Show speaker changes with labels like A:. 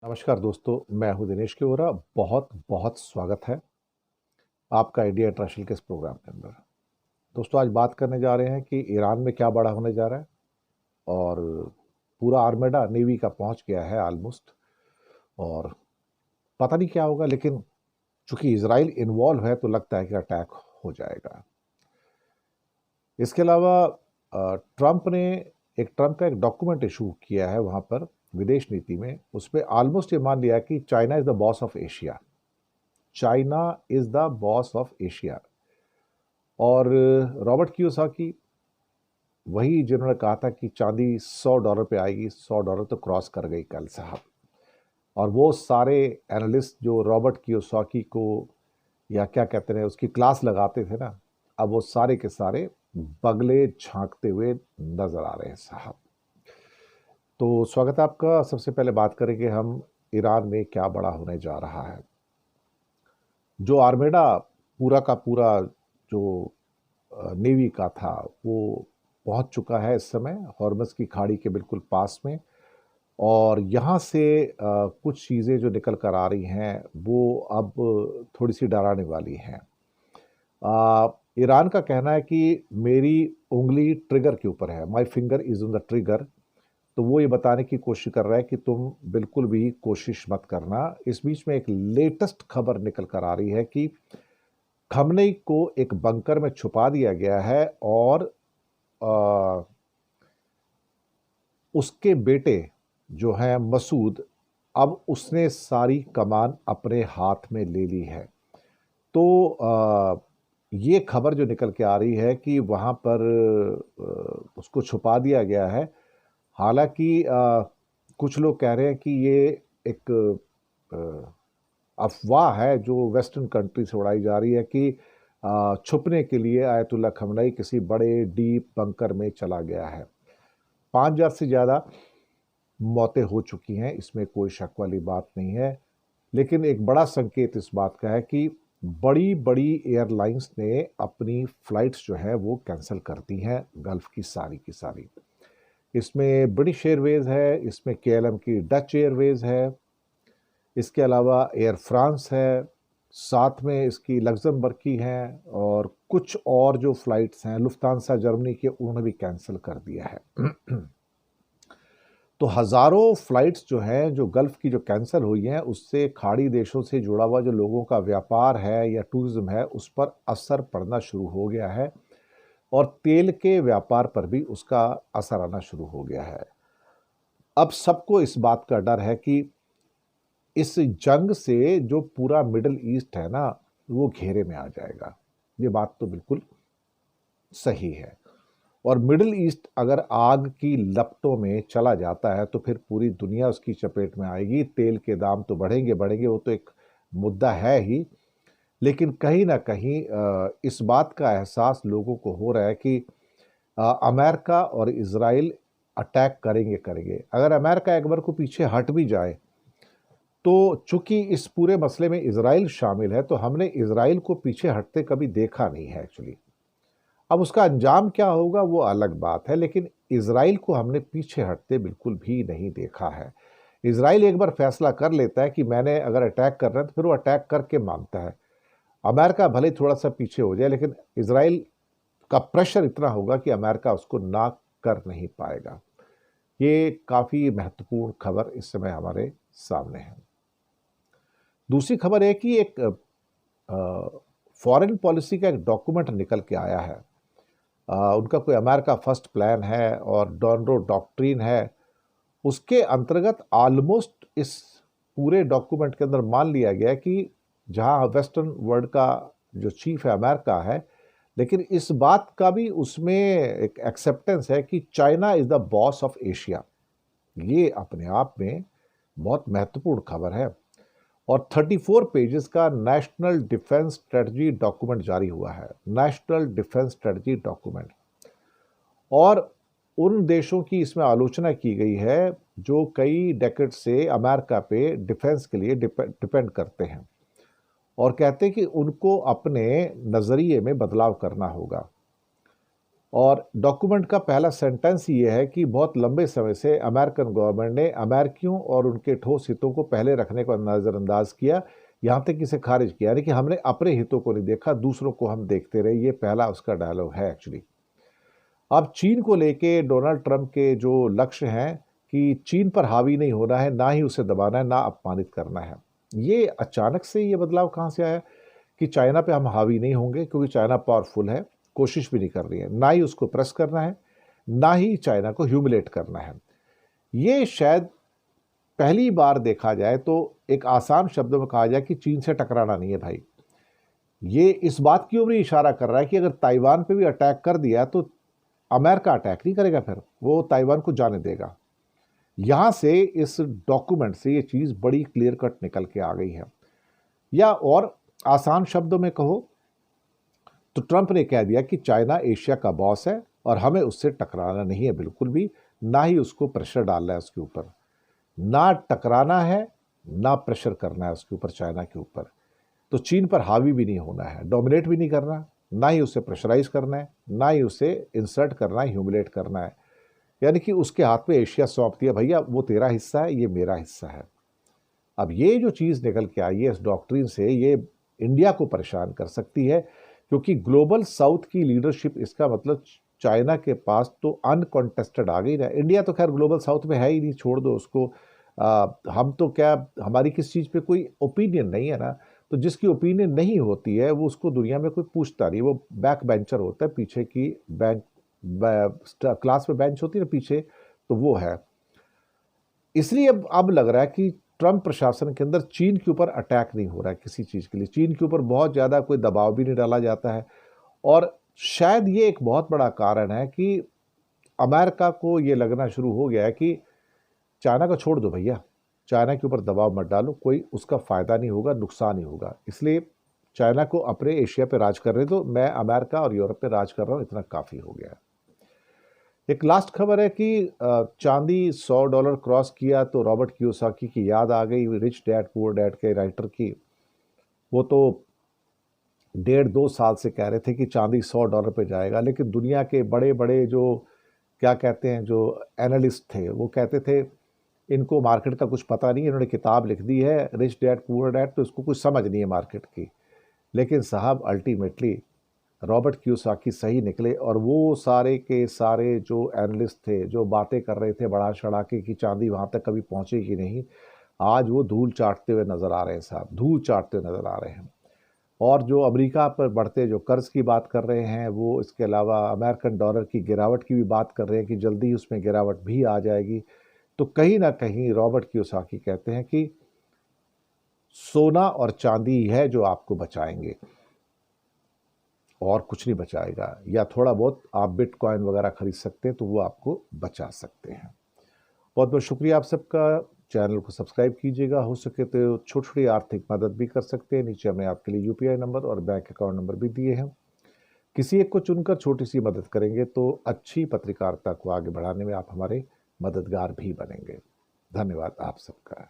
A: नमस्कार दोस्तों, मैं हूं दिनेश केवरा। बहुत बहुत स्वागत है आपका इंडिया इंटरनेशनल के इस प्रोग्राम के अंदर। दोस्तों, आज बात करने जा रहे हैं कि ईरान में क्या बड़ा होने जा रहा है। और पूरा आर्मेडा नेवी का पहुंच गया है ऑलमोस्ट। और पता नहीं क्या होगा, लेकिन चूंकि इजराइल इन्वॉल्व है तो लगता है कि अटैक हो जाएगा। इसके अलावा ट्रंप का एक डॉक्यूमेंट इशू किया है वहां पर विदेश नीति में। उसमें ऑलमोस्ट ये मान लिया है कि China is the boss of Asia. China is the boss of Asia. और रॉबर्ट कियोसाकी वही जिन्होंने कहा था कि चांदी $100 पे आएगी। $100 तो क्रॉस कर गई कल साहब। और वो सारे एनालिस्ट जो रॉबर्ट कियोसाकी को या क्या कहते हैं उसकी क्लास लगाते थे ना, अब वो सारे के सारे बगले झांकते हुए नजर आ रहे हैं साहब। तो स्वागत है आपका। सबसे पहले बात करेंगे हम ईरान में क्या बड़ा होने जा रहा है। जो आर्मेडा पूरा का पूरा जो नेवी का था वो पहुंच चुका है इस समय हॉर्मस की खाड़ी के बिल्कुल पास में। और यहाँ से कुछ चीज़ें जो निकल कर आ रही हैं वो अब थोड़ी सी डराने वाली हैं। ईरान का कहना है कि मेरी उंगली ट्रिगर के ऊपर है, my finger is on the trigger. तो वो ये बताने की कोशिश कर रहा है कि तुम बिल्कुल भी कोशिश मत करना। इस बीच में एक लेटेस्ट खबर निकल कर आ रही है कि खमनेई को एक बंकर में छुपा दिया गया है और आ, उसके बेटे जो है मसूद, अब उसने सारी कमान अपने हाथ में ले ली है। तो ये खबर जो निकल के आ रही है कि वहाँ पर उसको छुपा दिया गया है। हालांकि कुछ लोग कह रहे हैं कि ये एक अफवाह है जो वेस्टर्न कंट्री से उड़ाई जा रही है कि छुपने के लिए आयतुल्ला खमनई किसी बड़े डीप बंकर में चला गया है। 5,000 से ज़्यादा मौतें हो चुकी हैं, इसमें कोई शक वाली बात नहीं है। लेकिन एक बड़ा संकेत इस बात का है कि बड़ी बड़ी एयरलाइंस ने अपनी फ्लाइट्स जो है वो कैंसिल कर दी हैं, गल्फ की सारी। इसमें ब्रिटिश एयरवेज है, इसमें केएलएम की डच एयरवेज है, इसके अलावा एयर फ्रांस है, साथ में इसकी लग्जमबर्ग की है, और कुछ और जो फ्लाइट्स हैं लुफ्तांसा जर्मनी के, उन्होंने भी कैंसिल कर दिया है। तो हज़ारों फ्लाइट्स जो हैं जो गल्फ़ की जो कैंसिल हुई हैं, उससे खाड़ी देशों से जुड़ा हुआ जो लोगों का व्यापार है या टूरिज़्म है उस पर असर पड़ना शुरू हो गया है। और तेल के व्यापार पर भी उसका असर आना शुरू हो गया है। अब सबको इस बात का डर है कि इस जंग से जो पूरा मिडल ईस्ट है ना, वो घेरे में आ जाएगा। ये बात तो बिल्कुल सही है। और मिडिल ईस्ट अगर आग की लपटों में चला जाता है तो फिर पूरी दुनिया उसकी चपेट में आएगी। तेल के दाम तो बढ़ेंगे बढ़ेंगे, वो तो एक मुद्दा है ही। लेकिन कहीं ना कहीं इस बात का एहसास लोगों को हो रहा है कि अमेरिका और इजराइल अटैक करेंगे करेंगे। अगर अमेरिका एक बार को पीछे हट भी जाए तो चूंकि इस पूरे मसले में इजराइल शामिल है, तो हमने इजराइल को पीछे हटते कभी देखा नहीं है एक्चुअली। अब उसका अंजाम क्या होगा वो अलग बात है, लेकिन इजराइल को हमने पीछे हटते बिल्कुल भी नहीं देखा है। इजराइल एक बार फैसला कर लेता है कि मैंने अगर अटैक करना है तो फिर वो अटैक करके मानता है। अमेरिका भले ही थोड़ा सा पीछे हो जाए, लेकिन इजराइल का प्रेशर इतना होगा कि अमेरिका उसको ना कर नहीं पाएगा। ये काफ़ी महत्वपूर्ण खबर इस समय हमारे सामने है। दूसरी खबर है कि एक फॉरेन पॉलिसी का एक डॉक्यूमेंट निकल के आया है। उनका कोई अमेरिका फर्स्ट प्लान है और डॉनरो डॉक्ट्रीन है। उसके अंतर्गत ऑलमोस्ट इस पूरे डॉक्यूमेंट के अंदर मान लिया गया कि जहां वेस्टर्न वर्ल्ड का जो चीफ है अमेरिका है, लेकिन इस बात का भी उसमें एक एक्सेप्टेंस है कि China is the boss of Asia. ये अपने आप में बहुत महत्वपूर्ण खबर है। और 34 पेजेस का नेशनल डिफेंस स्ट्रेटजी डॉक्यूमेंट जारी हुआ है। National defence strategy document. और उन देशों की इसमें आलोचना की गई है जो कई डेकेड से अमेरिका पे डिफेंस के लिए डिपेंड करते हैं, और कहते हैं कि उनको अपने नज़रिए में बदलाव करना होगा। और डॉक्यूमेंट का पहला सेंटेंस ये है कि बहुत लंबे समय से अमेरिकन गवर्नमेंट ने अमेरिकियों और उनके ठोस हितों को पहले रखने को नज़रअंदाज किया, यहाँ तक कि इसे खारिज किया, यानी कि हमने अपने हितों को नहीं देखा, दूसरों को हम देखते रहे। ये पहला उसका डायलॉग है एक्चुअली। अब चीन को लेके डोनाल्ड ट्रंप के जो लक्ष्य हैं कि चीन पर हावी नहीं होना है, ना ही उसे दबाना है, ना अपमानित करना है। ये अचानक से ये बदलाव कहाँ से आया कि चाइना पे हम हावी नहीं होंगे, क्योंकि चाइना पावरफुल है, कोशिश भी नहीं कर रही है, ना ही उसको प्रेस करना है, ना ही चाइना को ह्यूमिलेट करना है। ये शायद पहली बार देखा जाए तो एक आसान शब्दों में कहा जाए कि चीन से टकराना नहीं है भाई। ये इस बात की ओर भी इशारा कर रहा है कि अगर ताइवान पे भी अटैक कर दिया तो अमेरिका अटैक नहीं करेगा, फिर वो ताइवान को जाने देगा। यहां से इस डॉक्यूमेंट से ये चीज बड़ी क्लियर कट निकल के आ गई है। या और आसान शब्दों में कहो तो ट्रंप ने कह दिया कि चाइना एशिया का बॉस है और हमें उससे टकराना नहीं है बिल्कुल भी, ना ही उसको प्रेशर डालना है उसके ऊपर। ना टकराना है, ना प्रेशर करना है उसके ऊपर, चाइना के ऊपर। तो चीन पर हावी भी नहीं होना है, डोमिनेट भी नहीं करना, ना ही उसे प्रेशराइज करना है, ना ही उसे इंसर्ट करना है, ह्यूमिलेट करना है। यानी कि उसके हाथ में एशिया सौंप दिया, भैया वो तेरा हिस्सा है, ये मेरा हिस्सा है। अब ये जो चीज़ निकल के आई है इस डॉक्ट्रिन से, ये इंडिया को परेशान कर सकती है, क्योंकि ग्लोबल साउथ की लीडरशिप, इसका मतलब चाइना के पास तो अनकॉन्टेस्टेड आ गई ना। इंडिया तो खैर ग्लोबल साउथ में है ही नहीं, छोड़ दो उसको। हम तो क्या, हमारी किस चीज़ पे कोई ओपिनियन नहीं है ना। तो जिसकी ओपिनियन नहीं होती है वो उसको दुनिया में कोई पूछता नहीं, वो बैक बेंचर होता है, पीछे की बैंक क्लास में बेंच होती है ना पीछे, तो वो है। इसलिए अब लग रहा है कि ट्रंप प्रशासन के अंदर चीन के ऊपर अटैक नहीं हो रहा है किसी चीज़ के लिए, चीन के ऊपर बहुत ज़्यादा कोई दबाव भी नहीं डाला जाता है। और शायद ये एक बहुत बड़ा कारण है कि अमेरिका को ये लगना शुरू हो गया है कि चाइना को छोड़ दो भैया, चाइना के ऊपर दबाव मत डालो, कोई उसका फ़ायदा नहीं होगा, नुकसान ही होगा। इसलिए चाइना को अपने एशिया पे राज करने दो, मैं अमेरिका और यूरोप पे राज कर रहा हूँ, इतना काफ़ी हो गया है। एक लास्ट खबर है कि चांदी $100 क्रॉस किया तो रॉबर्ट कियोसाकी की याद आ गई, रिच डैड पुअर डैड के राइटर की। वो तो 1.5-2 साल से कह रहे थे कि चांदी $100 पे जाएगा, लेकिन दुनिया के बड़े बड़े जो क्या कहते हैं, जो एनालिस्ट थे, वो कहते थे इनको मार्केट का कुछ पता नहीं है, इन्होंने किताब लिख दी है रिच डैड पुअर डैड, तो इसको कुछ समझ नहीं है मार्केट की। लेकिन साहब अल्टीमेटली रॉबर्ट कियोसाकी सही निकले, और वो सारे के सारे जो एनालिस्ट थे, जो बातें कर रहे थे बढ़ा चढ़ा के कि चांदी वहाँ तक कभी पहुँचेगी नहीं, आज वो धूल चाटते हुए नज़र आ रहे हैं साहब, धूल चाटते हुए नज़र आ रहे हैं। और जो अमेरिका पर बढ़ते जो कर्ज की बात कर रहे हैं, वो इसके अलावा अमेरिकन डॉलर की गिरावट की भी बात कर रहे हैं कि जल्दी उसमें गिरावट भी आ जाएगी। तो कहीं ना कहीं रॉबर्ट कियोसाकी कहते हैं कि सोना और चांदी है जो आपको बचाएंगे, और कुछ नहीं बचाएगा। या थोड़ा बहुत आप बिटकॉइन वगैरह खरीद सकते हैं तो वो आपको बचा सकते हैं। बहुत बहुत शुक्रिया आप सबका। चैनल को सब्सक्राइब कीजिएगा, हो सके तो छोटी छोटी आर्थिक मदद भी कर सकते हैं। नीचे हमने आपके लिए यूपीआई नंबर और बैंक अकाउंट नंबर भी दिए हैं। किसी एक को चुनकर छोटी सी मदद करेंगे तो अच्छी पत्रकारिता को आगे बढ़ाने में आप हमारे मददगार भी बनेंगे। धन्यवाद आप सबका।